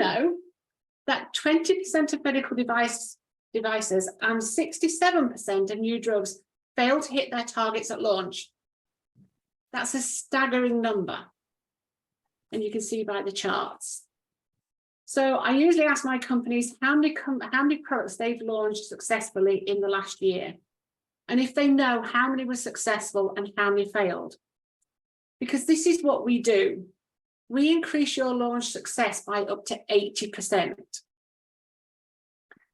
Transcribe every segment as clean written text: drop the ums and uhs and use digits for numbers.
know that 20% of medical devices and 67% of new drugs fail to hit their targets at launch? That's a staggering number. And you can see by the charts. So I usually ask my companies how many products they've launched successfully in the last year. And if they know how many were successful and how many failed. Because this is what we do. We increase your launch success by up to 80%.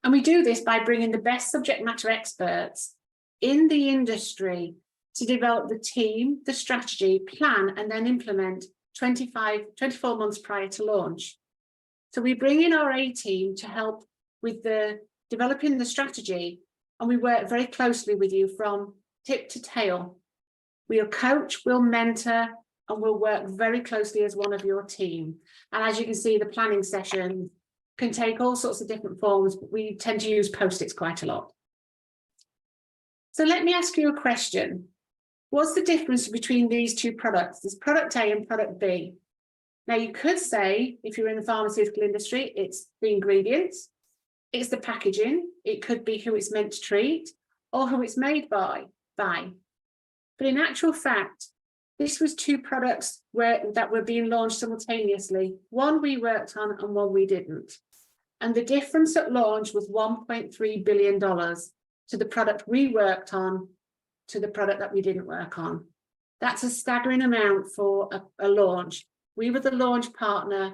And we do this by bringing the best subject matter experts in the industry to develop the team, the strategy, plan, and then implement 24 months prior to launch. So we bring in our A team to help with developing the strategy, and we work very closely with you from tip to tail. We'll coach, we'll mentor, and we'll work very closely as one of your team. And as you can see, the planning session can take all sorts of different forms, but we tend to use Post-its quite a lot. So let me ask you a question. What's the difference between these two products? There's product A and product B. Now, you could say, if you're in the pharmaceutical industry, it's the ingredients, it's the packaging, it could be who it's meant to treat, or who it's made by. But in actual fact, this was two products that were being launched simultaneously. One we worked on and one we didn't. And the difference at launch was $1.3 billion to the product we worked on to the product that we didn't work on. That's a staggering amount for a launch. We were the launch partner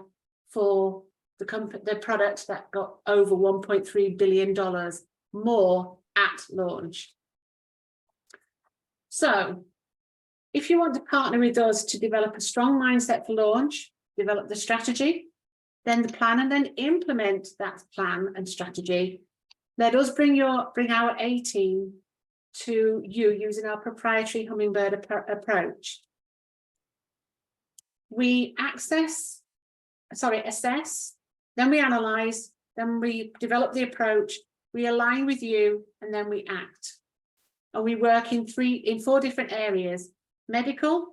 for the product that got over $1.3 billion more at launch. So if you want to partner with us to develop a strong mindset for launch, develop the strategy, then the plan, and then implement that plan and strategy, let us bring our A team to you using our proprietary hummingbird approach. We assess, then we analyze, then we develop the approach, we align with you, and then we act. And we work in 4 different areas: medical,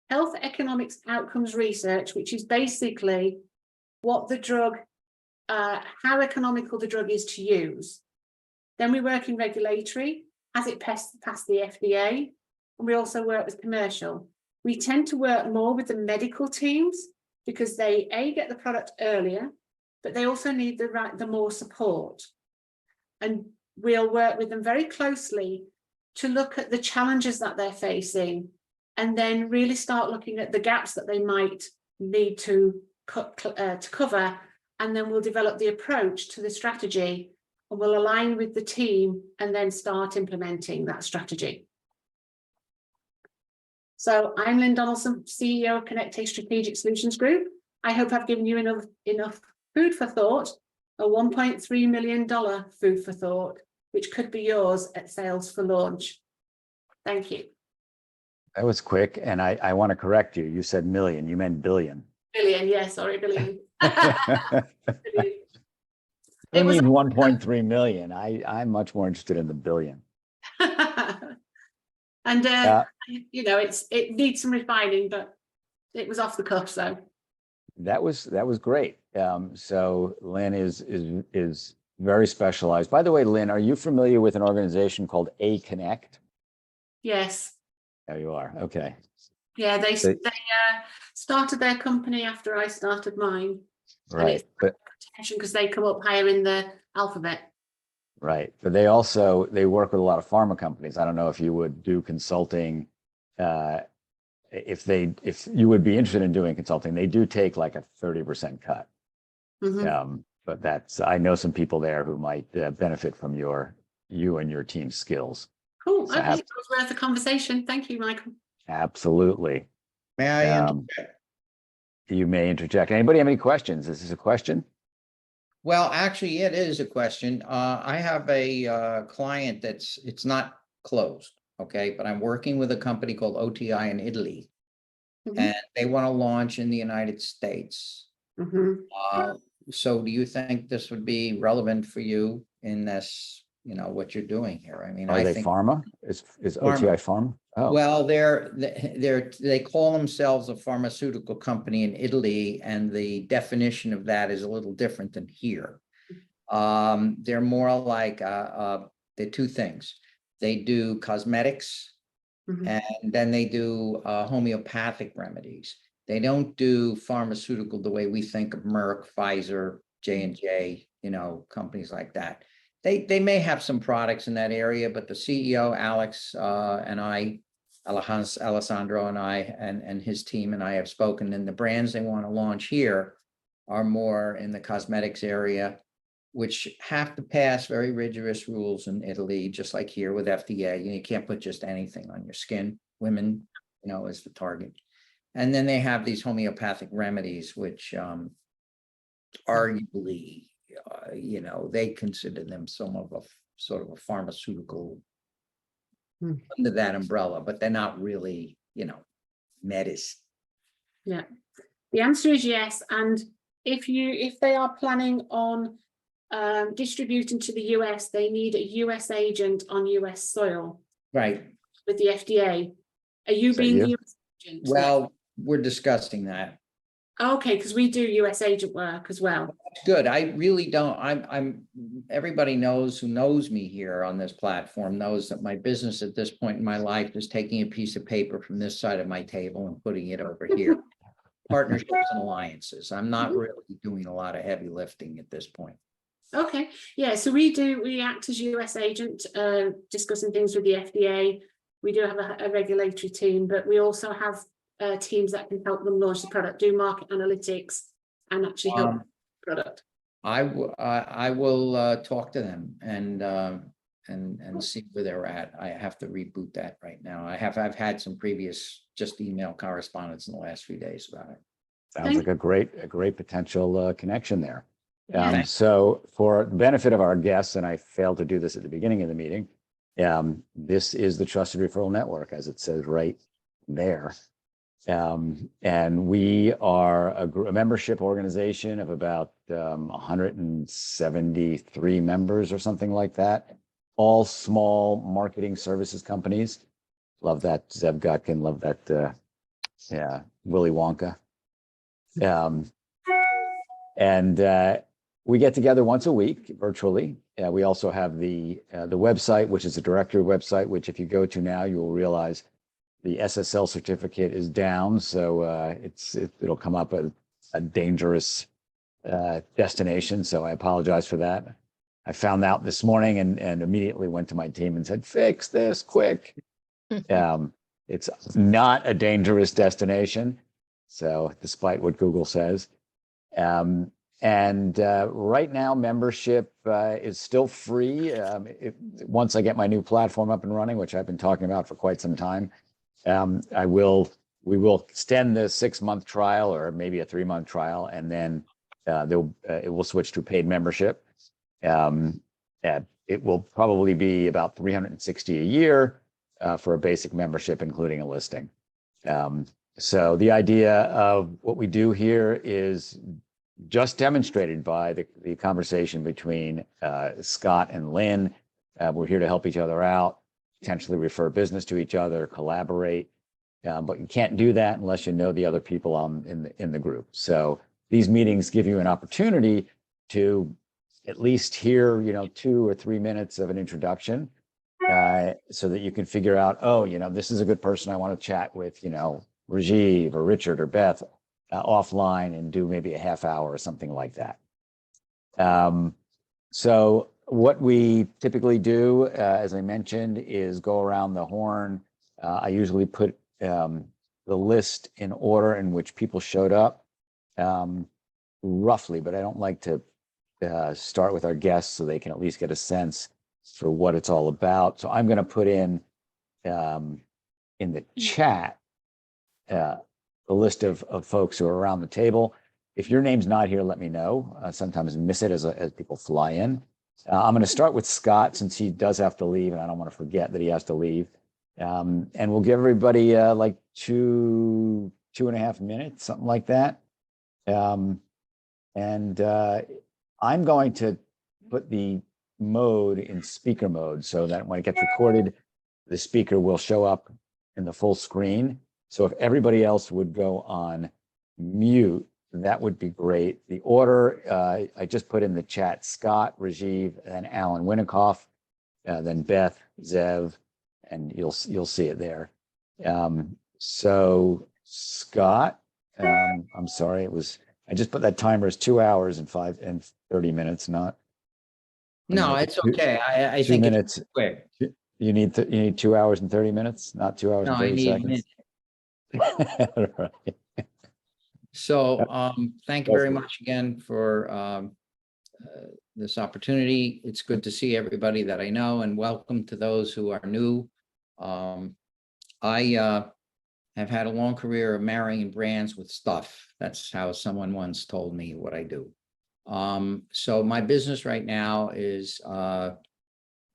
health, economics, outcomes research, which is basically what the drug, how economical the drug is to use. Then we work in regulatory, has it passed the FDA, and we also work with commercial. We tend to work more with the medical teams because they get the product earlier, but they also need the more support. And we'll work with them very closely to look at the challenges that they're facing, and then really start looking at the gaps that they might need to cover. And then we'll develop the approach to the strategy, and we'll align with the team and then start implementing that strategy. So I'm Lynn Donaldson, CEO of Connect-A Strategic Solutions Group. I hope I've given you enough food for thought, a $1.3 million food for thought, which could be yours at sales for launch. Thank you. That was quick. And I want to correct you. You said million, you meant billion. Billion, yeah, sorry, billion. It was 1.3 million. I'm much more interested in the billion. And you know, it needs some refining, but it was off the cuff. So that was great. So Lynn is very specialized. By the way, Lynn, are you familiar with an organization called A Connect? Yes. There you are. Okay. Yeah, they started their company after I started mine. Right. Because they come up higher in the alphabet. Right. But they work with a lot of pharma companies. I don't know if you would do consulting. If you would be interested in doing consulting, they do take like a 30% cut. Mm-hmm. But I know some people there who might benefit from you and your team's skills. Cool. So okay, it was worth a conversation. Thank you, Michael. Absolutely. May I interject? You may interject. Anybody have any questions? Is this a question? Well, actually, it is a question. I have a client it's not closed, okay, but I'm working with a company called OTI in Italy, mm-hmm. and they want to launch in the United States. Mm-hmm. So do you think this would be relevant for you in this what you're doing here. I mean, Are I they think pharma? Is OTI pharma? Oh, well, they call themselves a pharmaceutical company in Italy, and the definition of that is a little different than here. They're more like they're two things. They do cosmetics, and then they do homeopathic remedies. They don't do pharmaceutical the way we think of Merck, Pfizer, J&J, companies like that. They may have some products in that area, but the CEO, Alex, and I, Alessandro and I, and his team and I have spoken, and the brands they want to launch here are more in the cosmetics area, which have to pass very rigorous rules in Italy, just like here with FDA. You can't put just anything on your skin. Women, is the target. And then they have these homeopathic remedies, which arguably, they consider them some of a sort of a pharmaceutical under that umbrella, but they're not really, medicine. Yeah, the answer is yes. And if they are planning on distributing to the US, they need a US agent on US soil. Right. With the FDA. Are you being the US agent? Well, we're discussing that. Okay, because we do US agent work as well. Good. I really don't. Everybody knows who knows me here on this platform knows that my business at this point in my life is taking a piece of paper from this side of my table and putting it over here. Partnerships and alliances. I'm not really doing a lot of heavy lifting at this point. Okay, yeah, so we act as US agent, discussing things with the FDA. We do have a regulatory team, but we also have teams that can help them launch the product, do market analytics, and actually help the product. I will talk to them and see where they're at. I have to reboot that right now. I've had some previous just email correspondence in the last few days about it. sounds like a great potential connection there. Yeah. So for the benefit of our guests, and I failed to do this at the beginning of the meeting, this is the Trusted Referral Network, as it says right there. And we are a membership organization of about 173 members or something like that, all small marketing services companies. Love that Zeb Gotkin, love that Willy Wonka. And we get together once a week virtually. We also have the website, which is a directory website, which if you go to now, you will realize the SSL certificate is down. So it'll come up a dangerous destination. So I apologize for that. I found out this morning and immediately went to my team and said, fix this quick. It's not a dangerous destination. So despite what Google says. And right now, membership is still free. Once I get my new platform up and running, which I've been talking about for quite some time, we will extend the 6-month trial or maybe a 3-month trial, and then it will switch to paid membership. It will probably be about $360 a year for a basic membership, including a listing. So the idea of what we do here is just demonstrated by the conversation between Scott and Lynn. We're here to help each other out, potentially refer business to each other, collaborate. But you can't do that unless you know the other people in the group. So these meetings give you an opportunity to at least hear, 2 or 3 minutes of an introduction, so that you can figure out, this is a good person I want to chat with, Rajiv or Richard or Beth offline, and do maybe a half hour or something like that. So what we typically do, as I mentioned, is go around the horn. I usually put the list in order in which people showed up, roughly, but I don't like to start with our guests so they can at least get a sense for what it's all about. So I'm going to put in the chat the list of folks who are around the table. If your name's not here, let me know. Sometimes miss it as people fly in. I'm going to start with Scott, since he does have to leave, and I don't want to forget that he has to leave. And we'll give everybody like 2.5 minutes, something like that. And I'm going to put the mode in speaker mode so that when it gets recorded, the speaker will show up in the full screen. So if everybody else would go on mute, that would be great. The order, I just put in the chat, Scott, Rajiv, and Alan Winnikoff, then Beth, Zev, and you'll see it there. So Scott, I'm sorry, I just put that timer as 2 hours and 30 minutes, not. No, it's okay. I 2 think minutes. it's quick. You need 2 hours and 30 minutes, not 2 hours No, and I 30 need a seconds. minute. Right. So thank you very much again for this opportunity. It's good to see everybody that I know, and welcome to those who are new. I have had a long career of marrying brands with stuff. That's how someone once told me what I do. So my business right now is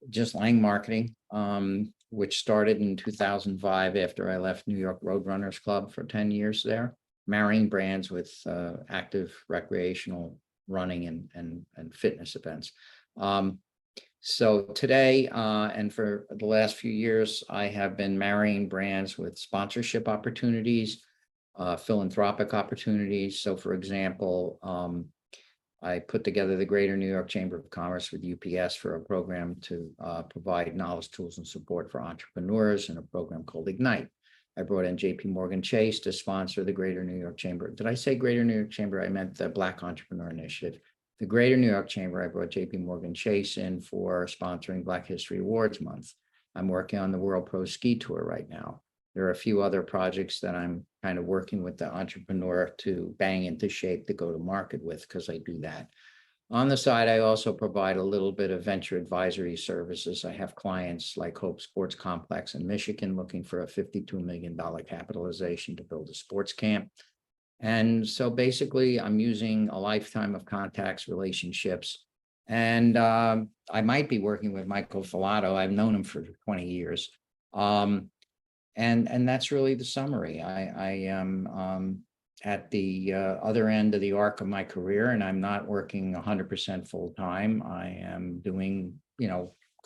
just Lange Marketing, which started in 2005 after I left New York Roadrunners Club for 10 years there, marrying brands with active recreational running and fitness events. So today and for the last few years, I have been marrying brands with sponsorship opportunities, philanthropic opportunities. So for example, I put together the Greater New York Chamber of Commerce with UPS for a program to provide knowledge, tools, and support for entrepreneurs in a program called Ignite. I brought in JP Chase to sponsor the Greater New York Chamber. Did I say Greater New York Chamber? I meant the Black Entrepreneur Initiative. The Greater New York Chamber, I brought JP Chase in for sponsoring Black History Awards Month. I'm working on the World Pro Ski Tour right now. There are a few other projects that I'm kind of working with the entrepreneur to bang into shape to go to market with, because I do that. On the side, I also provide a little bit of venture advisory services. I have clients like Hope Sports Complex in Michigan looking for a $52 million capitalization to build a sports camp. And so basically, I'm using a lifetime of contacts, relationships, and I might be working with Michael Filato. I've known him for 20 years. And that's really the summary. I am at the other end of the arc of my career, and I'm not working 100% full time. I am doing,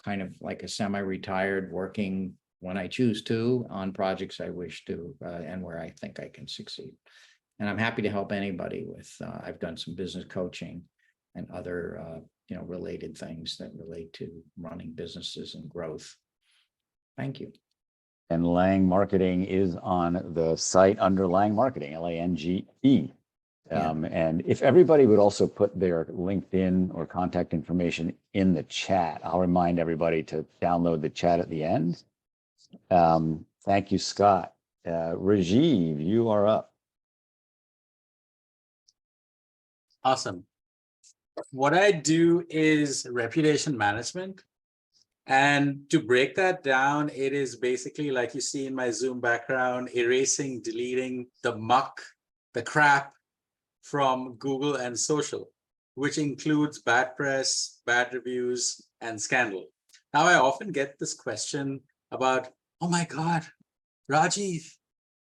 kind of like a semi-retired, working when I choose to on projects I wish to and where I think I can succeed. And I'm happy to help anybody with. I've done some business coaching and other related things that relate to running businesses and growth. Thank you. And Lange Marketing is on the site under Lange Marketing, Lange. And if everybody would also put their LinkedIn or contact information in the chat, I'll remind everybody to download the chat at the end. Thank you, Scott. Rajiv, you are up. Awesome. What I do is reputation management. And to break that down, it is basically like you see in my Zoom background, erasing, deleting the muck, the crap from Google and social, which includes bad press, bad reviews, and scandal. Now, I often get this question about, oh my God, Rajiv,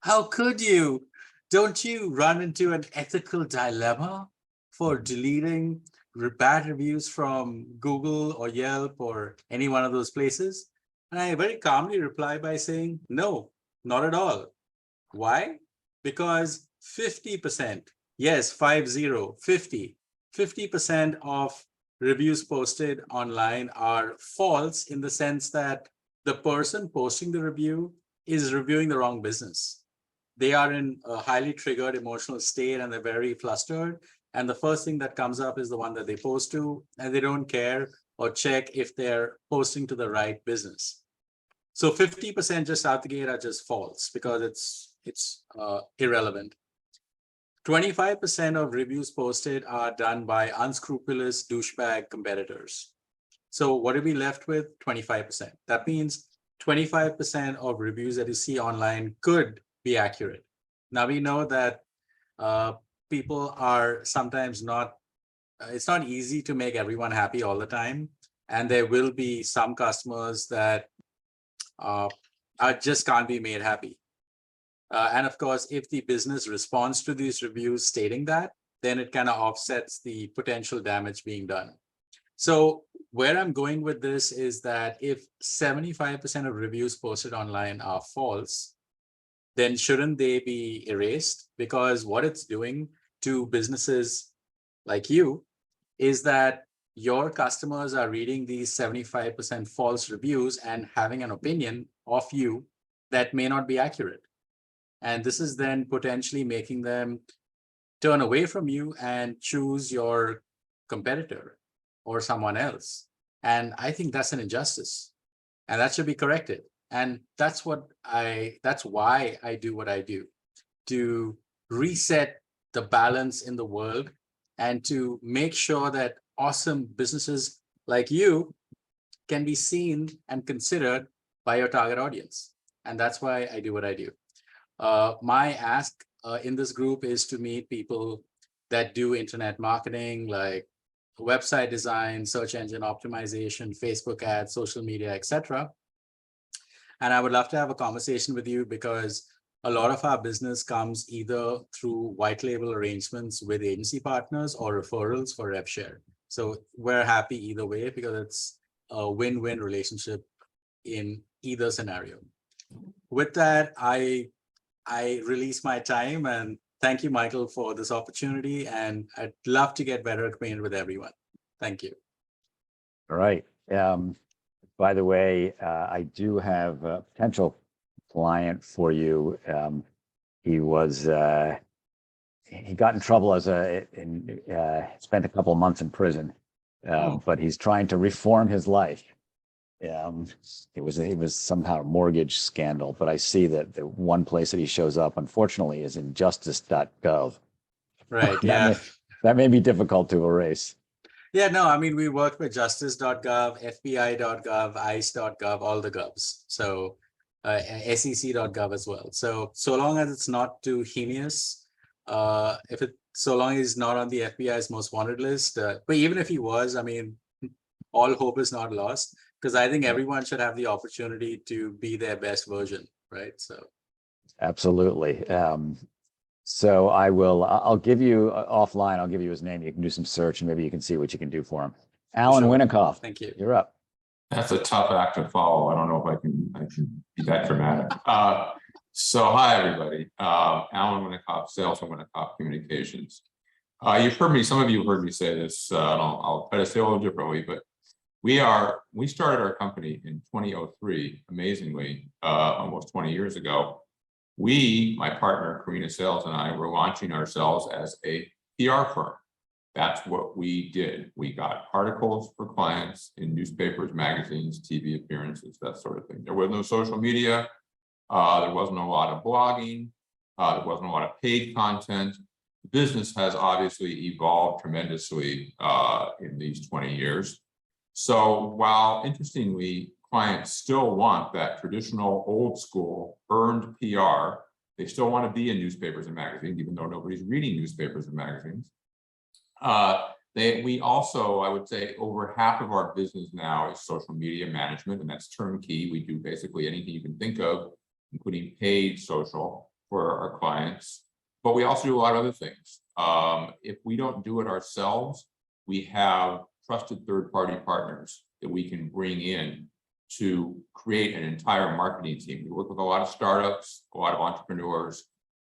how could you? Don't you run into an ethical dilemma for deleting bad reviews from Google or Yelp or any one of those places? And I very calmly reply by saying, no, not at all. Why? Because 50%, yes, 50% of reviews posted online are false in the sense that the person posting the review is reviewing the wrong business. They are in a highly triggered emotional state and they're very flustered. And the first thing that comes up is the one that they post to, and they don't care or check if they're posting to the right business. So 50% just out the gate are just false because it's irrelevant. 25% of reviews posted are done by unscrupulous douchebag competitors. So what are we left with? 25%. That means 25% of reviews that you see online could be accurate. Now we know that people are sometimes not, it's not easy to make everyone happy all the time. And there will be some customers that just can't be made happy. And of course, if the business responds to these reviews stating that, then it kind of offsets the potential damage being done. So where I'm going with this is that if 75% of reviews posted online are false, then shouldn't they be erased? Because what it's doing to businesses like you is that your customers are reading these 75% false reviews and having an opinion of you that may not be accurate. And this is then potentially making them turn away from you and choose your competitor or someone else. And I think that's an injustice, and that should be corrected. And that's why I do what I do, to reset the balance in the world and to make sure that awesome businesses like you can be seen and considered by your target audience. And that's why I do what I do. My ask in this group is to meet people that do internet marketing, like website design, search engine optimization, Facebook ads, social media, etc. And I would love to have a conversation with you, because a lot of our business comes either through white label arrangements with agency partners or referrals for rev share. So we're happy either way, because it's a win-win relationship in either scenario. With that, I release my time, and thank you, Michael, for this opportunity. And I'd love to get better acquainted with everyone. Thank you. All right. By the way, I do have a potential client for you. He got in trouble spent a couple of months in prison, but he's trying to reform his life. It was somehow a mortgage scandal, but I see that the one place that he shows up, unfortunately, is in justice.gov. Right. Yeah. That may be difficult to erase. Yeah, no, I mean, we work with justice.gov, FBI.gov, ICE.gov, all the govs. So SEC.gov as well. So long as it's not too heinous, so long as he's not on the FBI's most wanted list, but even if he was, I mean, all hope is not lost, because I think everyone should have the opportunity to be their best version, right? So absolutely. So I'll give you offline, I'll give you his name. You can do some search and maybe you can see what you can do for him. Alan Winnikoff. Thank you. You're up. That's a tough act to follow. I don't know if I can be that dramatic. So hi, everybody. Alan Winnikoff, sales from Winnikoff Communications. You've heard me, some of you have heard me say this, I'll try to say it a little differently, but we started our company in 2003, amazingly, almost 20 years ago. My partner, Karina Sales, and I were launching ourselves as a PR firm. That's what we did. We got articles for clients in newspapers, magazines, TV appearances, that sort of thing. There was no social media. There wasn't a lot of blogging. There wasn't a lot of paid content. The business has obviously evolved tremendously in these 20 years. So while interestingly, clients still want that traditional old school earned PR, they still want to be in newspapers and magazines, even though nobody's reading newspapers and magazines. We also, I would say, over half of our business now is social media management, and that's turnkey. We do basically anything you can think of, including paid social for our clients. But we also do a lot of other things. If we don't do it ourselves, we have trusted third-party partners that we can bring in to create an entire marketing team. We work with a lot of startups, a lot of entrepreneurs,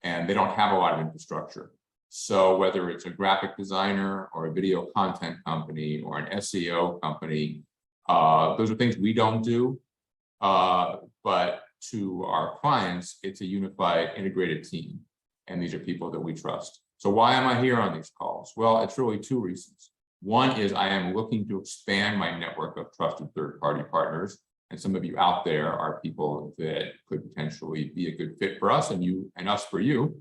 and they don't have a lot of infrastructure. So whether it's a graphic designer or a video content company or an SEO company, those are things we don't do. But to our clients, it's a unified, integrated team. And these are people that we trust. So why am I here on these calls? Well, it's really two reasons. One is I am looking to expand my network of trusted third-party partners. And some of you out there are people that could potentially be a good fit for us, and you and us for you.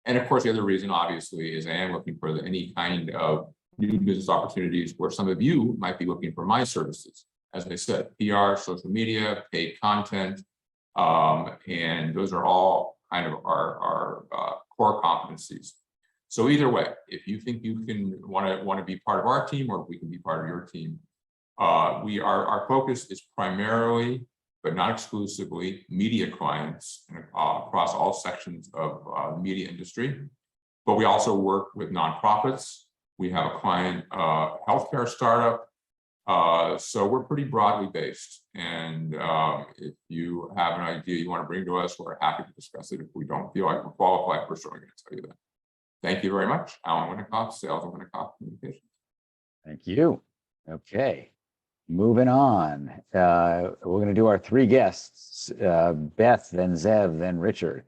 And of course, the other reason, obviously, is I am looking for any kind of new business opportunities where some of you might be looking for my services. As I said, PR, social media, paid content, and those are all kind of our core competencies. So either way, if you think you can want to be part of our team, or if we can be part of your team, our focus is primarily, but not exclusively, media clients across all sections of the media industry. But we also work with nonprofits. We have a client, healthcare startup, So we're pretty broadly based. And if you have an idea you want to bring to us, we're happy to discuss it. If we don't feel like we're qualified, we're certainly going to tell you that. Thank you very much. Alan Winnikoff, Sales of Winnikoff Communications. Thank you. Okay, moving on. We're going to do our three guests, Beth, then Zev, then Richard.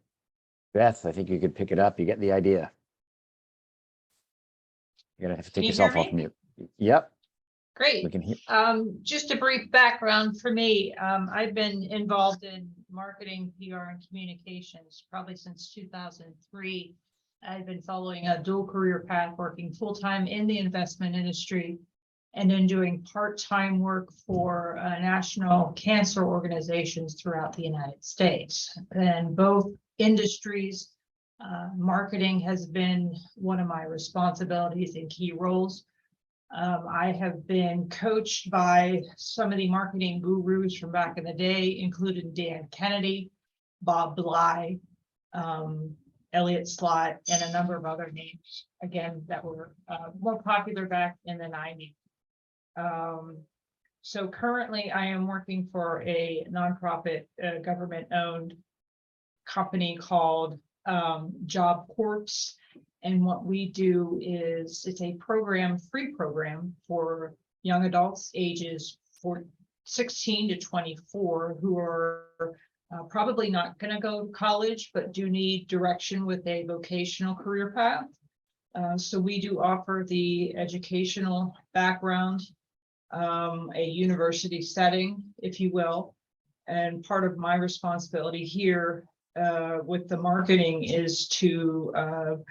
Beth, I think you could pick it up. You get the idea. You're going to have to take yourself off mute. Yep. Great. We can hear. Just a brief background for me. I've been involved in marketing, PR, and communications probably since 2003. I've been following a dual career path, working full-time in the investment industry and then doing part-time work for national cancer organizations throughout the United States. And both industries, marketing has been one of my responsibilities in key roles. I have been coached by some of the marketing gurus from back in the day, including Dan Kennedy, Bob Bly, Elliot Slott, and a number of other names, again, that were more popular back in the 90s. So currently I am working for a nonprofit government-owned company called Job Corps. And what we do is it's a free program for young adults ages 16 to 24 who are probably not going to go to college, but do need direction with a vocational career path. So we do offer the educational background, a university setting, if you will. And part of my responsibility here with the marketing is to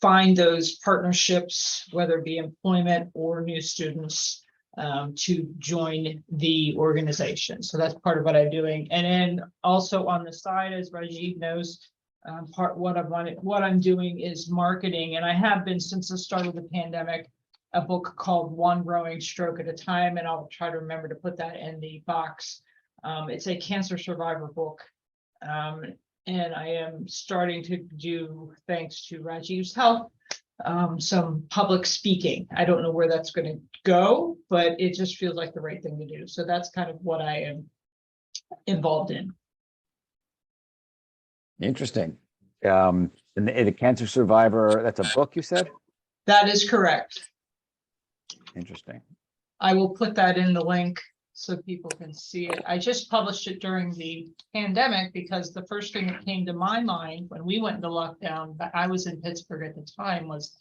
find those partnerships, whether it be employment or new students, to join the organization. So that's part of what I'm doing. And then also on the side, as Rajiv knows, what I'm doing is marketing, and I have been since the start of the pandemic, a book called One Growing Stroke at a Time, and I'll try to remember to put that in the box. It's a cancer survivor book. And I am starting to do, thanks to Rajiv's help, some public speaking. I don't know where that's going to go, but it just feels like the right thing to do. So that's kind of what I am involved in. Interesting. And the cancer survivor, that's a book you said? That is correct. Interesting. I will put that in the link so people can see it. I just published it during the pandemic because the first thing that came to my mind when we went into lockdown, but I was in Pittsburgh at the time, was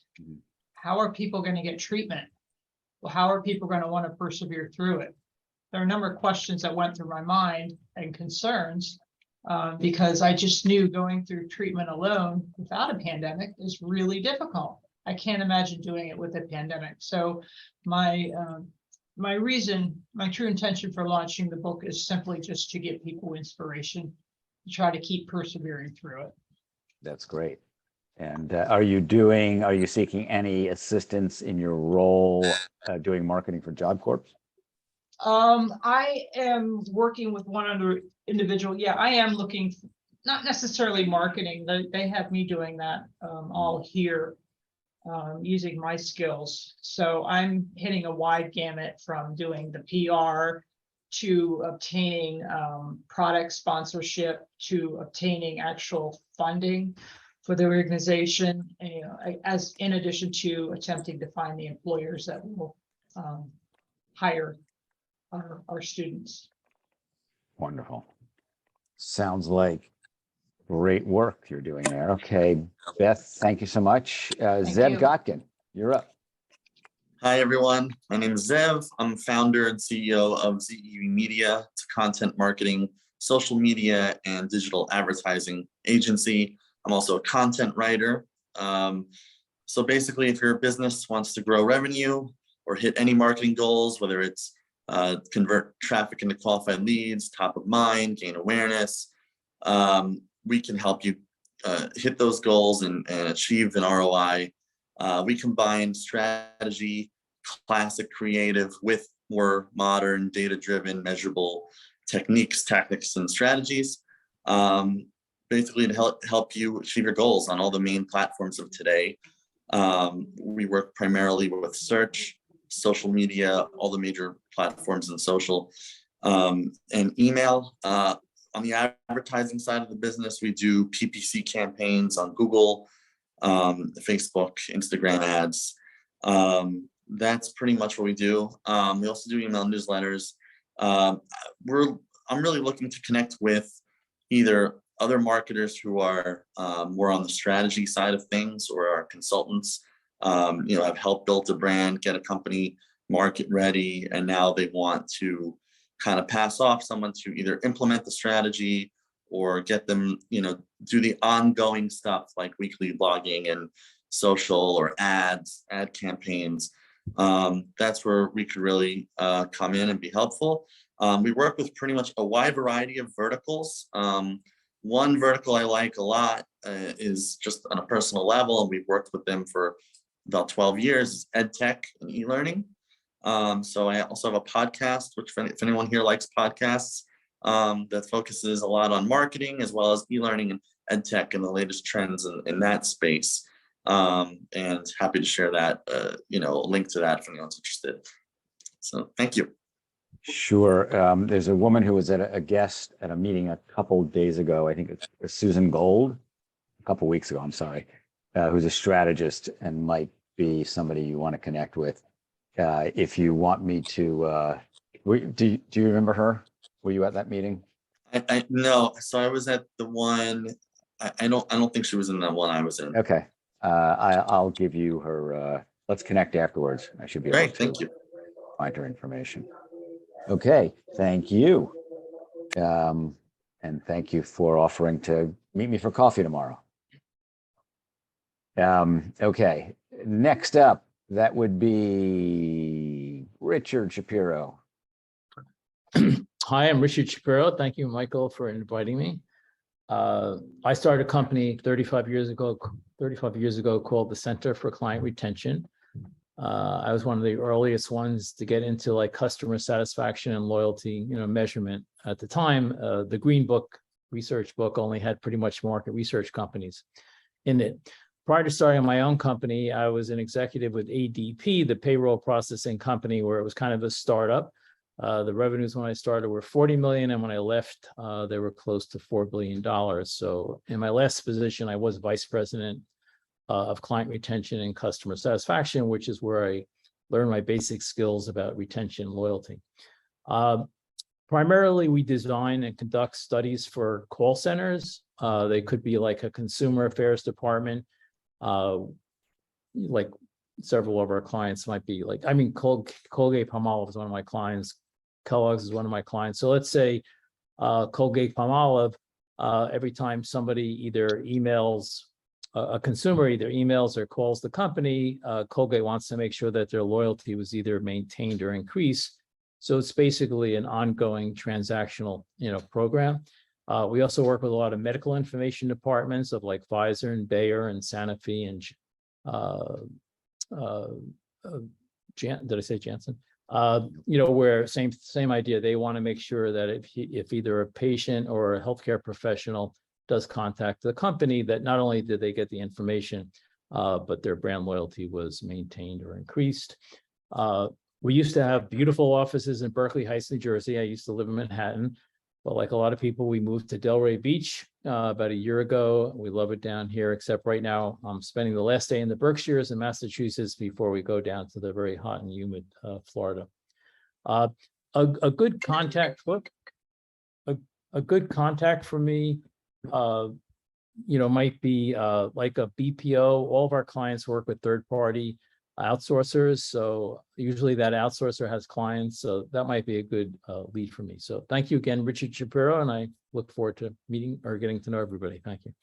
how are people going to get treatment? Well, how are people going to want to persevere through it? There are a number of questions that went through my mind and concerns because I just knew going through treatment alone without a pandemic is really difficult. I can't imagine doing it with a pandemic. So my true intention for launching the book is simply just to give people inspiration to try to keep persevering through it. That's great. And are you seeking any assistance in your role doing marketing for Job Corps? I am working with one other individual. Yeah, I am looking, not necessarily marketing. They have me doing that all here. Using my skills. So I'm hitting a wide gamut from doing the PR to obtaining product sponsorship to obtaining actual funding for the organization, and, as in addition to attempting to find the employers that will hire our students. Wonderful. Sounds like great work you're doing there. Okay, Beth, thank you so much. Zev Gotkin, you're up. Hi, everyone. My name is Zev. I'm founder and CEO of ZE Media. It's a content marketing, social media, and digital advertising agency. I'm also a content writer. So basically, if your business wants to grow revenue or hit any marketing goals, whether it's convert traffic into qualified leads, top of mind, gain awareness, we can help you hit those goals and achieve an ROI. We combine strategy, classic creative with more modern, data-driven, measurable techniques, tactics, and strategies, basically to help you achieve your goals on all the main platforms of today. We work primarily with search, social media, all the major platforms in social, and email. On the advertising side of the business, we do PPC campaigns on Google, Facebook, Instagram ads. That's pretty much what we do. We also do email newsletters. I'm really looking to connect with either other marketers who are more on the strategy side of things, or our consultants, have helped build a brand, get a company market ready, and now they want to kind of pass off someone to either implement the strategy or get them, do the ongoing stuff like weekly blogging and social or ad campaigns. That's where we could really come in and be helpful. We work with pretty much a wide variety of verticals. One vertical I like a lot is just on a personal level, and we've worked with them for about 12 years, is ed tech and e-learning. So I also have a podcast, which if anyone here likes podcasts, that focuses a lot on marketing as well as e-learning and ed tech and the latest trends in that space. And happy to share that, a link to that if anyone's interested. So thank you. Sure. There's a woman who was a guest at a meeting a couple days ago. I think it's Susan Gold, a couple weeks ago, I'm sorry, who's a strategist and might be somebody you want to connect with. If you want me to, do you remember her? Were you at that meeting? No, so I was at the one. I don't think she was in that one I was in. Okay. I'll give you her. Let's connect afterwards. I should be able Great, to thank you. find her information. Okay, thank you. And thank you for offering to meet me for coffee tomorrow. Okay, next up, that would be Richard Shapiro. Hi, I'm Richard Shapiro. Thank you, Michael, for inviting me. I started a company 35 years ago called the Center for Client Retention. I was one of the earliest ones to get into like customer satisfaction and loyalty, measurement. At the time, the Green Book research book only had pretty much market research companies in it. Prior to starting my own company, I was an executive with ADP, the payroll processing company, where it was kind of a startup. The revenues when I started were 40 million, and when I left, they were close to $4 billion. So in my last position, I was vice president of client retention and customer satisfaction, which is where I learned my basic skills about retention and loyalty. Primarily, we design and conduct studies for call centers. They could be like a consumer affairs department. Like several of our clients might be like, Colgate-Palmolive is one of my clients. Kellogg's is one of my clients. So let's say Colgate-Palmolive, every time somebody either emails, a consumer either emails or calls the company, Colgate wants to make sure that their loyalty was either maintained or increased. So it's basically an ongoing transactional, program. We also work with a lot of medical information departments of like Pfizer and Bayer and Sanofi and did I say Janssen? Where same idea. They want to make sure that if either a patient or a healthcare professional does contact the company, that not only did they get the information, but their brand loyalty was maintained or increased. We used to have beautiful offices in Berkeley Heights, New Jersey. I used to live in Manhattan, but like a lot of people, we moved to Delray Beach about a year ago. We love it down here, except right now I'm spending the last day in the Berkshires in Massachusetts before we go down to the very hot and humid Florida. A good contact a good contact for me, might be like a BPO. All of our clients work with third-party outsourcers, so usually that outsourcer has clients, so that might be a good lead for me. So thank you again, Richard Shapiro, and I look forward to meeting or getting to know everybody. Thank you.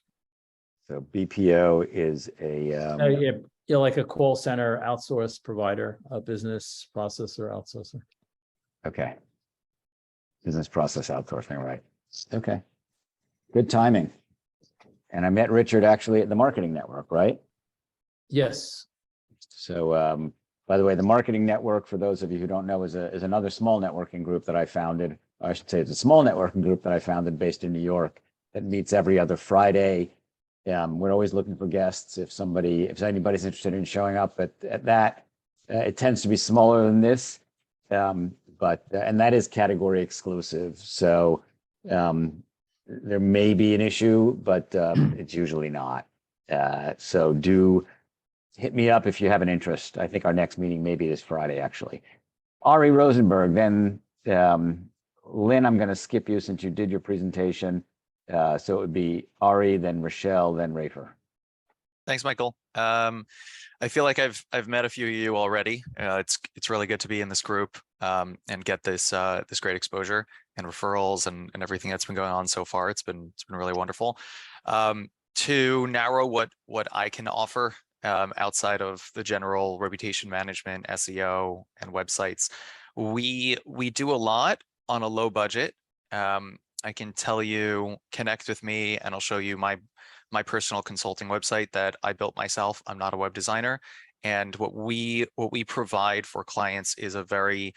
So BPO is a like a call center outsource provider, a business processor outsourcer. Okay. Business process outsourcing, right? Okay. Good timing. And I met Richard actually at the Marketing Network, right? Yes. So, by the way, the Marketing Network, for those of you who don't know, is another small networking group that I founded. Or I should say it's a small networking group that I founded based in New York that meets every other Friday. We're always looking for guests. If anybody's interested in showing up at that, It tends to be smaller than this, but and that is category exclusive. So there may be an issue, but it's usually not. So do hit me up if you have an interest. I think our next meeting may be this Friday, actually. Ari Rosenberg, then Lynn, I'm going to skip you since you did your presentation. So it would be Ari, then Rochelle, then Rafer. Thanks, Michael. I feel like I've met a few of you already. It's really good to be in this group and get this this great exposure and referrals and everything that's been going on so far. It's been really wonderful. To narrow what I can offer outside of the general reputation management, SEO, and websites, we do a lot on a low budget. I can tell you, connect with me, and I'll show you my personal consulting website that I built myself. I'm not a web designer. And what we provide for clients is a very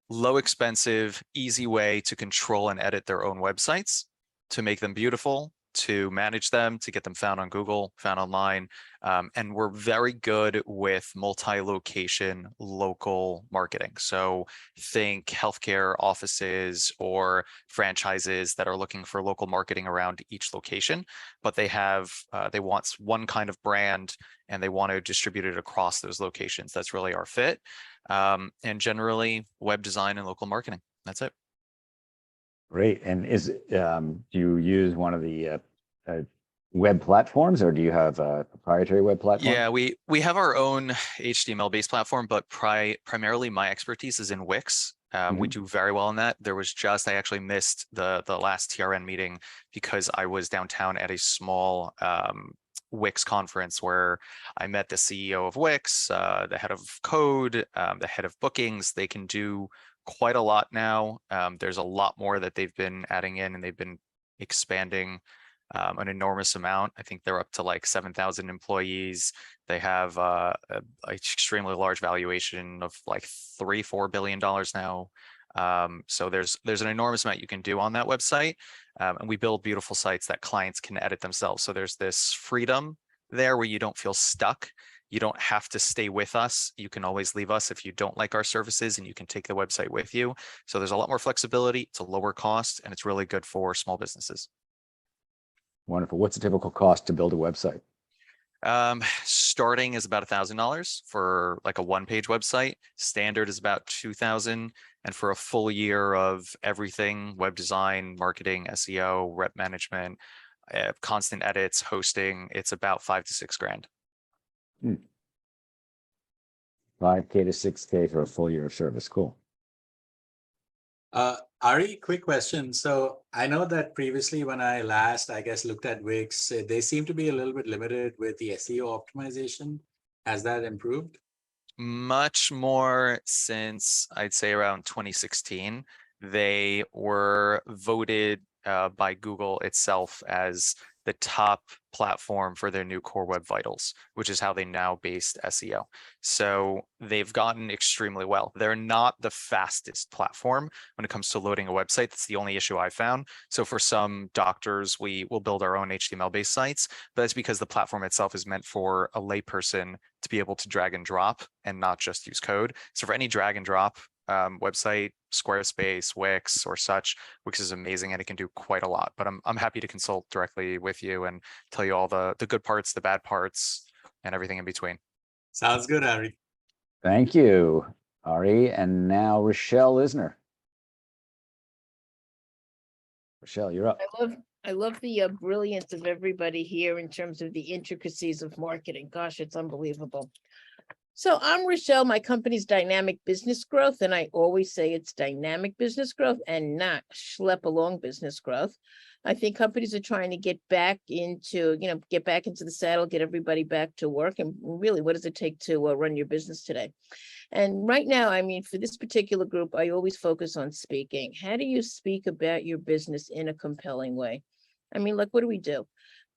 low expensive, easy way to control and edit their own websites, to make them beautiful, to manage them, to get them found on Google, found online. And we're very good with multi-location local marketing. So think healthcare offices or franchises that are looking for local marketing around each location, but they want one kind of brand and they want to distribute it across those locations. That's really our fit. And generally web design and local marketing. That's it. Great. And do you use one of the web platforms, or do you have a proprietary web platform? Yeah, we have our own HTML-based platform, but primarily my expertise is in Wix. We do very well in that. I actually missed the last TRN meeting because I was downtown at a small Wix conference where I met the CEO of Wix, the head of code, the head of bookings. They can do quite a lot now. There's a lot more that they've been adding in, and they've been expanding an enormous amount. I think they're up to like 7,000 employees. They have an extremely large valuation of like $3-4 billion now. So there's an enormous amount you can do on that website. And we build beautiful sites that clients can edit themselves. So there's this freedom there where you don't feel stuck. You don't have to stay with us. You can always leave us if you don't like our services, and you can take the website with you. So there's a lot more flexibility. It's a lower cost, and it's really good for small businesses. Wonderful. What's the typical cost to build a website? Starting is about $1,000 for like a one-page website. Standard is about $2,000. And for a full year of everything, web design, marketing, SEO, rep management, constant edits, hosting, it's about $5,000 to $6,000. $5K to $6K for a full year of service. Cool. Ari, quick question. So I know that previously when I looked at Wix, they seem to be a little bit limited with the SEO optimization. Has that improved? Much more since I'd say around 2016. They were voted by Google itself as the top platform for their new Core Web Vitals, which is how they now based SEO. So they've gotten extremely well. They're not the fastest platform when it comes to loading a website. That's the only issue I found. So for some doctors, we will build our own HTML-based sites, but that's because the platform itself is meant for a layperson to be able to drag and drop and not just use code. So for any drag and drop website, Squarespace, Wix, or such, Wix is amazing and it can do quite a lot. But I'm happy to consult directly with you and tell you all the good parts, the bad parts, and everything in between. Sounds good, Ari. Thank you, Ari. And now Rochelle Lisner. Rochelle, you're up. I love the brilliance of everybody here in terms of the intricacies of marketing. Gosh, it's unbelievable. So I'm Rochelle. My company's Dynamic Business Growth, and I always say it's dynamic business growth and not schlep along business growth. I think companies are trying to get back into the saddle, get everybody back to work. And really, what does it take to run your business today? And right now, I mean, for this particular group, I always focus on speaking. How do you speak about your business in a compelling way? I mean, like, what do?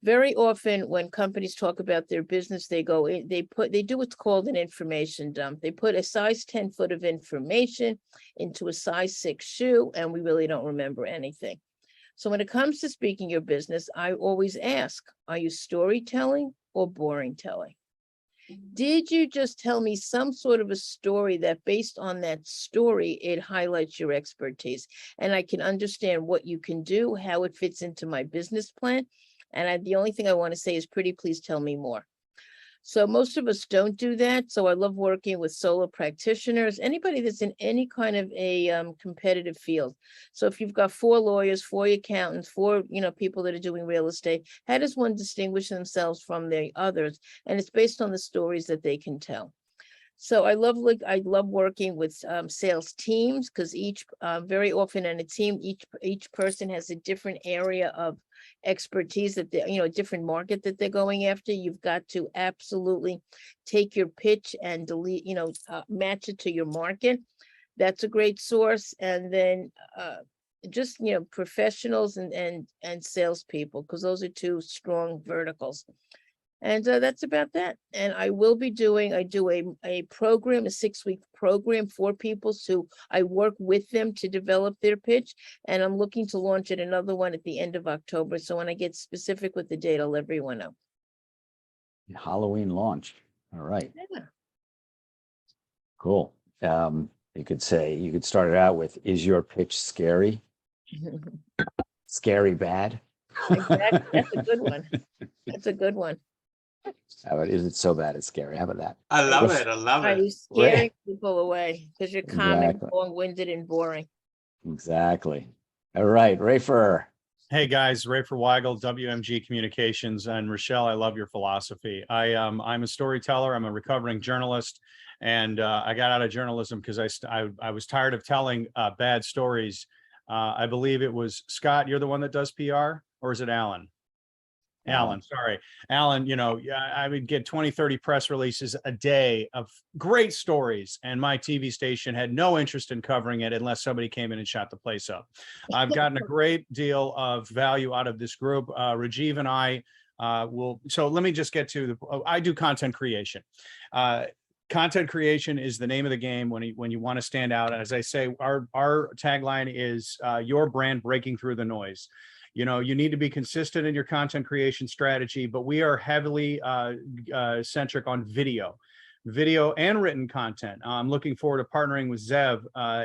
Very often when companies talk about their business, they do what's called an information dump. They put a size 10 foot of information into a size 6 shoe, and we really don't remember anything. So when it comes to speaking your business, I always ask, are you storytelling or boring telling? Did you just tell me some sort of a story that based on that story, it highlights your expertise? And I can understand what you can do, how it fits into my business plan. And the only thing I want to say is pretty please tell me more. So most of us don't do that. So I love working with solo practitioners, anybody that's in any kind of a competitive field. So if you've got 4 lawyers, 4 accountants, 4 people that are doing real estate, how does one distinguish themselves from the others? And it's based on the stories that they can tell. So I love working with sales teams, because each very often in a team, each person has a different area of expertise that they, a different market that they're going after. You've got to absolutely take your pitch and match it to your market. That's a great source. And then just professionals and salespeople, because those are 2 strong verticals. And that's about that. And I will be doing, I do a program, a 6-week program for people. So I work with them to develop their pitch. And I'm looking to launch it another one at the end of October. So when I get specific with the date, I'll let everyone know. Halloween launch. All right. Yeah. Cool. You could start it out with, is your pitch scary? Scary bad? Exactly. That's a good one. That's a good one. How about, is it so bad it's scary? How about that? I love it. I love Are it. you scaring people away because you're calm Exactly. and long-winded and boring? Exactly. All right, Rafer. Hey guys, Rafer Weigel, WMG Communications, and Rochelle, I love your philosophy. I'm a storyteller. I'm a recovering journalist, and I got out of journalism because I was tired of telling bad stories. I believe it was Scott. You're the one that does PR, or is it Alan? Alan, sorry. Alan, I would get 20, 30 press releases a day of great stories, and my TV station had no interest in covering it unless somebody came in and shot the place up. I've gotten a great deal of value out of this group. Rajiv and I so let me just get to I do content creation. Content creation is the name of the game when you want to stand out. As I say, our tagline is your brand breaking through the noise. You need to be consistent in your content creation strategy, but we are heavily centric on video and written content. I'm looking forward to partnering with Zev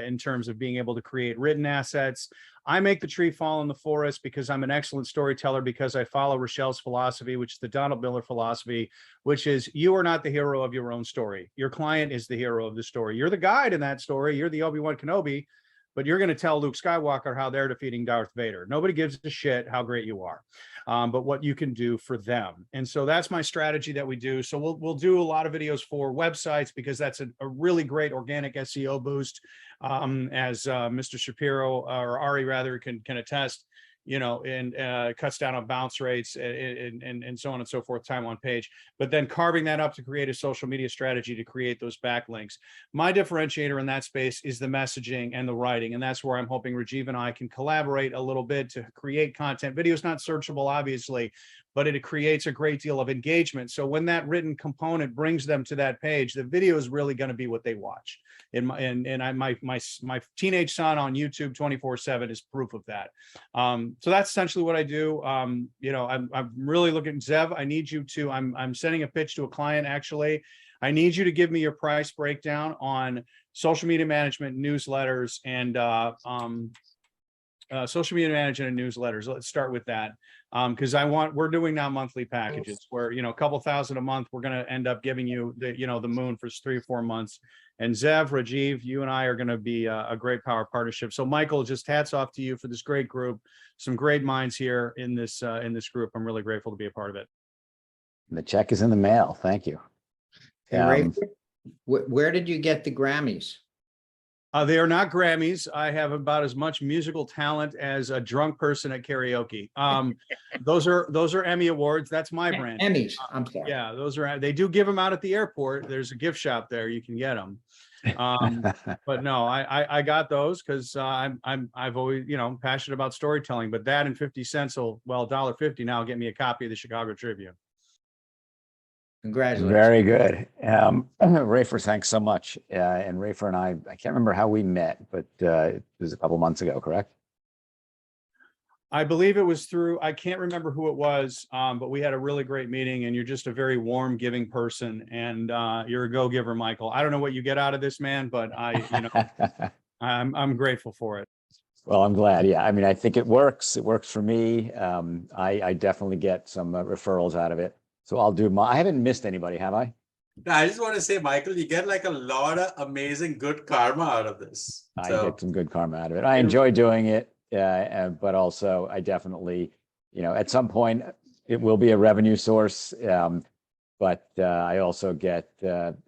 in terms of being able to create written assets. I make the tree fall in the forest because I'm an excellent storyteller, because I follow Rochelle's philosophy, which is the Donald Miller philosophy, which is you are not the hero of your own story. Your client is the hero of the story. You're the guide in that story. You're the Obi-Wan Kenobi, but you're going to tell Luke Skywalker how they're defeating Darth Vader. Nobody gives a shit how great you are, but what you can do for them. And so that's my strategy that we do. So we'll do a lot of videos for websites, because that's a really great organic SEO boost, as Mr. Shapiro or Ari rather can attest. And cuts down on bounce rates and so on and so forth, time on page, but then carving that up to create a social media strategy to create those backlinks. My differentiator in that space is the messaging and the writing. And that's where I'm hoping Rajiv and I can collaborate a little bit to create content. Video is not searchable, obviously, but it creates a great deal of engagement. So when that written component brings them to that page, the video is really going to be what they watch. My teenage son on YouTube 24/7 is proof of that. So that's essentially what I do. I'm really looking, Zev, I need you to, I'm sending a pitch to a client. Actually, I need you to give me your price breakdown on social media management, newsletters, and social media management and newsletters. Let's start with that. Because we're doing now monthly packages where, a couple thousand a month, we're going to end up giving you the moon for 3 or 4 months. And Zev, Rajiv, you and I are going to be a great power partnership. So Michael, just hats off to you for this great group. Some great minds here in this group. I'm really grateful to be a part of it. The check is in the mail. Thank you. Hey, Ray, where did you get the Grammys? They are not Grammys. I have about as much musical talent as a drunk person at karaoke. Those are Emmy Awards. That's my brand. Emmys. I'm sorry. Yeah, they do give them out at the airport. There's a gift shop there. You can get them. But no, I got those because I've always, passionate about storytelling, but that and 50 cents $1.50 now get me a copy of the Chicago Tribune. Congratulations. Very good. Rafer, thanks so much. And Rafer and I can't remember how we met, but it was a couple months ago, correct? I believe it was through, I can't remember who it was, but we had a really great meeting, and you're just a very warm, giving person, and you're a go-giver, Michael. I don't know what you get out of this, man, but I'm grateful for it. Well, I'm glad. Yeah. I mean, I think it works. It works for me. I definitely get some referrals out of it. So I'll do I haven't missed anybody, have I? I just want to say, Michael, you get like a lot of amazing good karma out of this. I get some good karma out of it. I enjoy doing it. But also I definitely, at some point it will be a revenue source. But I also get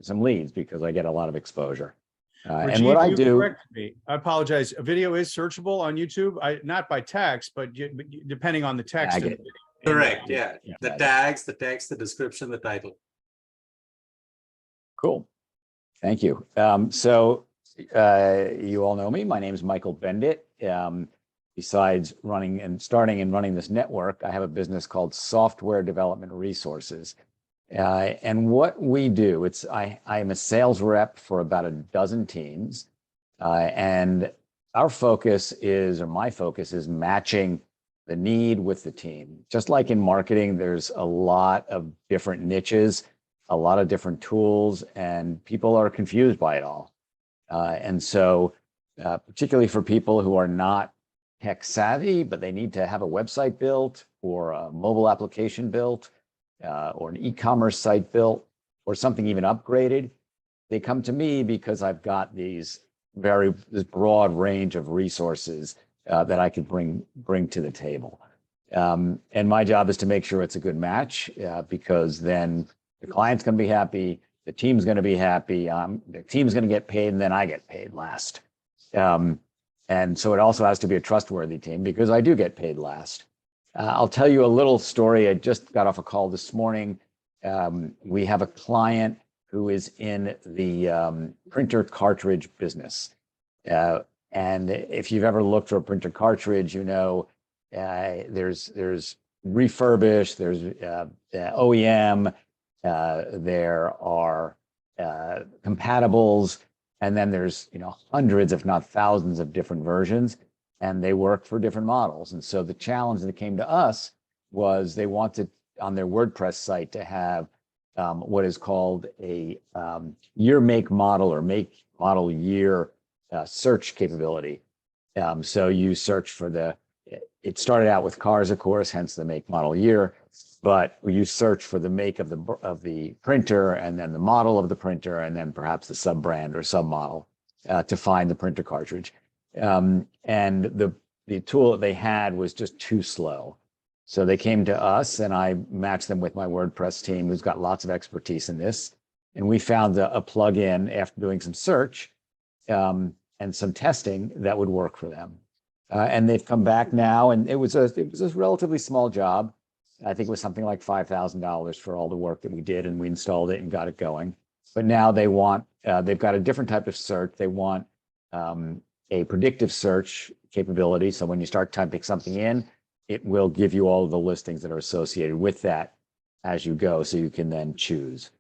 some leads because I get a lot of exposure. Rajiv, and what I do, I apologize. A video is searchable on YouTube. Not by text, but depending on the text. Correct. Yeah. The tags, the text, the description, the title. Cool. Thank you. So you all know me. My name is Michael Bendit. Besides starting and running this network, I have a business called Software Development Resources. And what we do, I am a sales rep for about a dozen teams. And my focus is matching the need with the team. Just like in marketing, there's a lot of different niches, a lot of different tools, and people are confused by it all. And so particularly for people who are not tech savvy, but they need to have a website built or a mobile application built or an e-commerce site built or something even upgraded, they come to me because I've got this broad range of resources that I could bring to the table. And my job is to make sure it's a good match because then the client's going to be happy, the team's going to be happy, the team's going to get paid, and then I get paid last. And so it also has to be a trustworthy team because I do get paid last. I'll tell you a little story. I just got off a call this morning. We have a client who is in the printer cartridge business. And if you've ever looked for a printer cartridge, there's refurbished, there's OEM, there are compatibles, and then there's hundreds, if not thousands, of different versions, and they work for different models. And so the challenge that came to us was they wanted on their WordPress site to have what is called a year, make, model, or make, model, year search capability. So you search for it started out with cars, of course, hence the make, model, year, but you search for the make of the printer, and then the model of the printer, and then perhaps the sub-brand or sub-model to find the printer cartridge. And the tool that they had was just too slow. So they came to us, and I matched them with my WordPress team, who's got lots of expertise in this. And we found a plugin after doing some search and some testing that would work for them. And they've come back now, and it was a relatively small job. I think it was something like $5,000 for all the work that we did, and we installed it and got it going. But now they've got a different type of search. They want a predictive search capability. So when you start typing something in, it will give you all of the listings that are associated with that as you go, so you can then choose.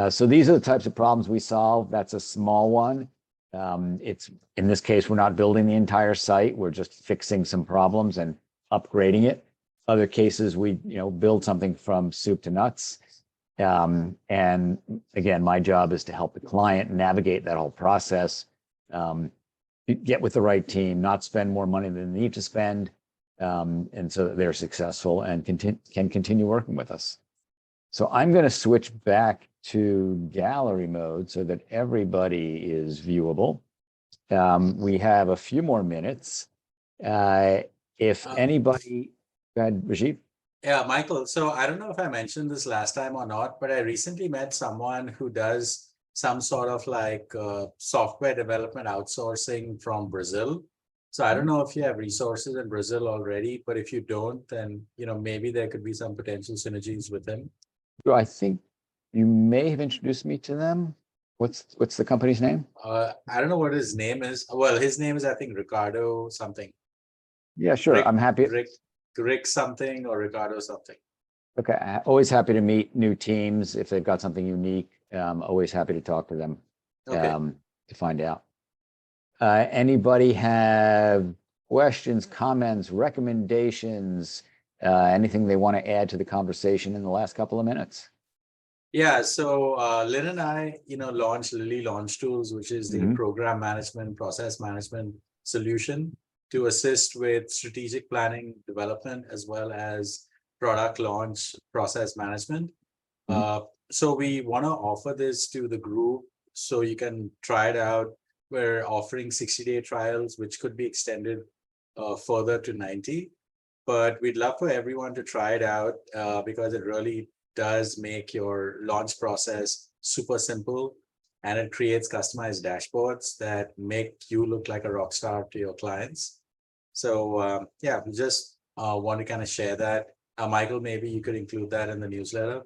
So these are the types of problems we solve. That's a small one. In this case, we're not building the entire site. We're just fixing some problems and upgrading it. Other cases, we build something from soup to nuts. And again, my job is to help the client navigate that whole process, get with the right team, not spend more money than they need to spend, and so that they're successful and can continue working with us. So I'm going to switch back to gallery mode so that everybody is viewable. We have a few more minutes. If anybody, go ahead, Rajiv. Yeah, Michael. So I don't know if I mentioned this last time or not, but I recently met someone who does some sort of like software development outsourcing from Brazil. So I don't know if you have resources in Brazil already, but if you don't, then maybe there could be some potential synergies with them. I think you may have introduced me to them. What's the company's name? I don't know what his name is. Well, his name is, I think, Ricardo something. Yeah, sure. I'm happy. Rick something or Ricardo something. Okay. Always happy to meet new teams if they've got something unique. Always happy to talk to them to find out. Anybody have questions, comments, recommendations, anything they want to add to the conversation in the last couple of minutes? Yeah, so Lynn and I, launched Lilly Launch Tools, which is the program management, process management solution to assist with strategic planning, development, as well as product launch process management. So we want to offer this to the group so you can try it out. We're offering 60-day trials, which could be extended further to 90. But we'd love for everyone to try it out because it really does make your launch process super simple, and it creates customized dashboards that make you look like a rock star to your clients. So yeah, we just want to kind of share that. Michael, maybe you could include that in the newsletter.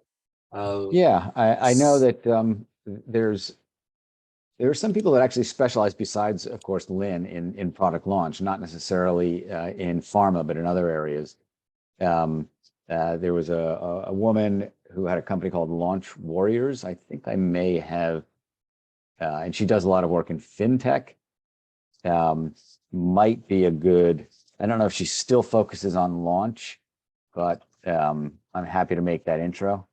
Yeah, I know that there are some people that actually specialize, besides, of course, Lynn, in product launch, not necessarily in pharma, but in other areas. There was a woman who had a company called Launch Warriors. I think I may have, and she does a lot of work in fintech. Might be a good, I don't know if she still focuses on launch, but I'm happy to make that intro.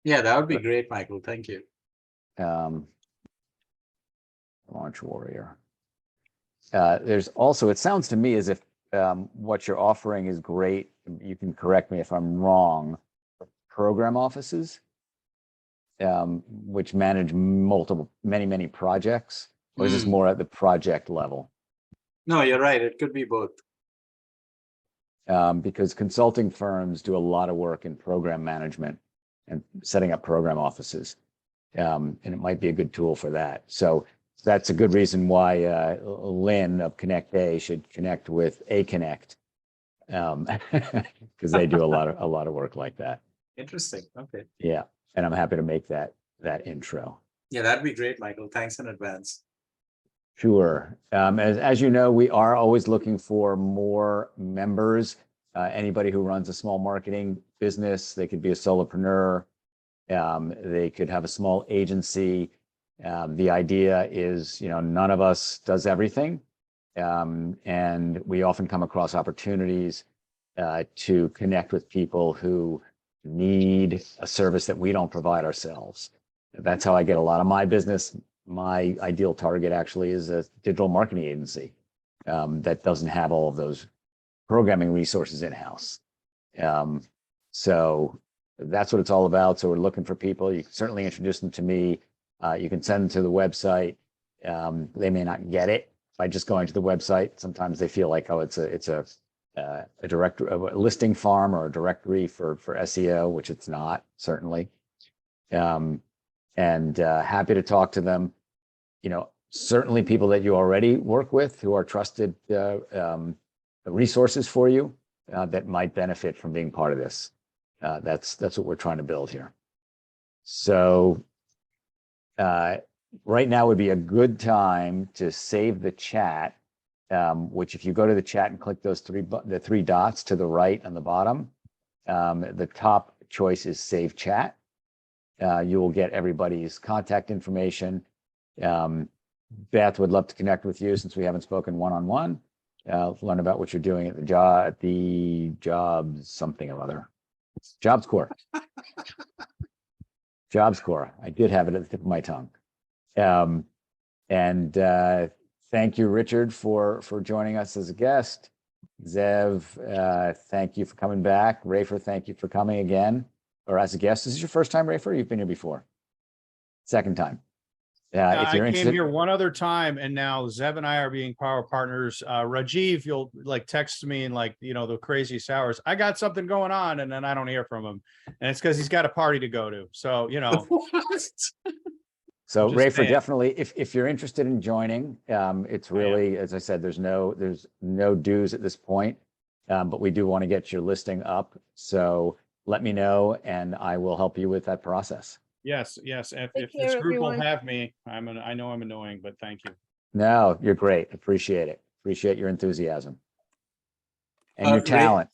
Yeah, that would be great, Michael. Thank you. Launch Warrior. There's also, it sounds to me as if what you're offering is great. You can correct me if I'm wrong. Program offices, which manage many projects, or is this more at the project level? No, you're right. It could be both. Because consulting firms do a lot of work in program management and setting up program offices. And it might be a good tool for that. So that's a good reason why Lynn of Connect-A should connect with Connect, because they do a lot of work like that. Interesting. Okay. Yeah, and I'm happy to make that intro. Yeah, that'd be great, Michael. Thanks in advance. Sure. As you know, we are always looking for more members. Anybody who runs a small marketing business, they could be a solopreneur. They could have a small agency. The idea is, none of us does everything. And we often come across opportunities to connect with people who need a service that we don't provide ourselves. That's how I get a lot of my business. My ideal target actually is a digital marketing agency that doesn't have all of those programming resources in-house. So that's what it's all about. So we're looking for people. You can certainly introduce them to me. You can send them to the website. They may not get it by just going to the website. Sometimes they feel like, oh, it's a listing farm or a directory for SEO, which it's not, certainly. And happy to talk to them. Certainly people that you already work with who are trusted resources for you that might benefit from being part of this. That's what we're trying to build here. So right now would be a good time to save the chat, which if you go to the chat and click those the three dots to the right on the bottom, the top choice is Save Chat. You will get everybody's contact information. Beth would love to connect with you since we haven't spoken one-on-one. Learn about what you're doing at the job something or other. Jobs Corps. Jobs Corps. I did have it at the tip of my tongue. And thank you, Richard, for joining us as a guest. Zev, thank you for coming back. Rafer, thank you for coming again, or as a guest. Is this your first time, Rafer? You've been here before. Second time. If you're I interested, came here one other time, and now Zev and I are being power partners. Rajiv, you'll text me in the craziest hours. I got something going on, and then I don't hear from him, and it's because he's got a party to go to. So So Rafer, definitely, if you're interested in joining, it's really, as I said, there's no dues at this point, but we do want to get your listing up. So let me know, and I will help you with that process. Yes. If this group will have me, I know I'm annoying, but thank you. No, you're great. Appreciate it. Appreciate your enthusiasm and your talent.